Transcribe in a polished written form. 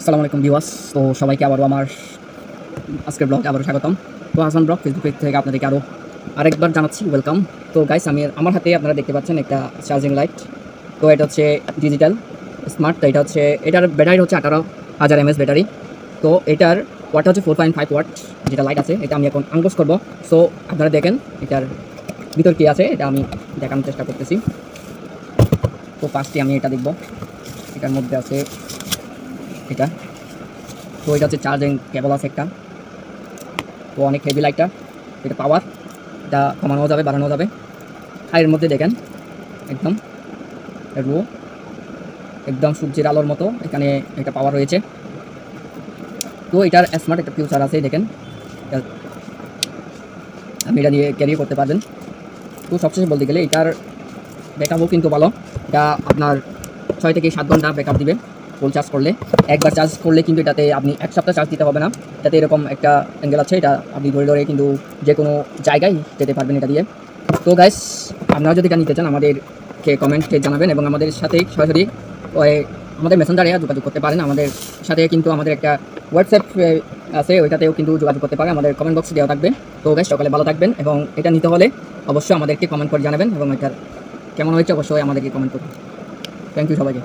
আসসালামু আলাইকুম ভিউয়ার্স। তো সবাইকে আবারও আমার আজকের ব্লগে আবারও স্বাগতম। তো হাসান ব্লগ ফেসবুক পেজ থেকে আপনাদেরকে আরেকবার জানাচ্ছি ওয়েলকাম। তো গাইস, আমার হাতে আপনারা দেখতে পাচ্ছেন একটা চার্জিং লাইট। তো এটা হচ্ছে ডিজিটাল স্মার্ট। তো এটা হচ্ছে এটার ব্যাটারি হচ্ছে 18,000 mAh ব্যাটারি। তো এটার ওয়াটটা হচ্ছে 4.5 ওয়াট যেটা লাইট আছে। এটা আমি এখন আনবক্স করবো। সো আপনারা দেখেন এটার ভিতর কী আছে, এটা আমি দেখানোর চেষ্টা করতেছি। তো ফার্স্টে আমি এটা দেখব। এটার মধ্যে আছে এটা। তো এটা হচ্ছে চার্জিং কেবল আছে একটা। তো অনেক হেভি লাইটটা, এটা পাওয়ার, এটা কমানো যাবে বাড়ানো যাবে। আর এর মধ্যে দেখেন একদম রো একদম সূর্যের আলোর মতো এখানে একটা পাওয়ার রয়েছে। তো এটার স্মার্ট একটা ফিউচার আছে, দেখেন আপনি এটা দিয়ে ক্যারি করতে পারবেন। তো সবশেষে বলতে গেলে এটার ব্যাকআপও কিন্তু ভালো। এটা আপনার 6 থেকে 7 ঘন্টা ব্যাকআপ দিবে ফুল চার্জ করলে। একবার চার্জ করলে কিন্তু এটাতে আপনি 1 সপ্তাহ চার্জ দিতে হবে না। এটাতে এরকম একটা অ্যাঙ্গেল আছে, এটা আপনি ধরে ধরে কিন্তু যে কোনো জায়গায় যেতে পারবেন এটা দিয়ে। তো গাইস, আপনারা যদি এটা নিতে চান আমাদেরকে কমেন্টে জানাবেন এবং আমাদের সাথে সরাসরি আমাদের মেসেঞ্জারে যোগাযোগ করতে পারেন। আমাদের সাথে কিন্তু আমাদের একটা হোয়াটসঅ্যাপ আছে, ওইটাতেও কিন্তু যোগাযোগ করতে পারেন। আমাদের কমেন্ট বক্সে দেওয়া থাকবে। তো গাইস, সকালে ভালো থাকবেন এবং এটা নিতে হলে অবশ্যই আমাদেরকে কমেন্ট করে জানাবেন এবং এটার কেমন হয়েছে অবশ্যই আমাদেরকে কমেন্ট করুন। থ্যাংক ইউ সবাইকে।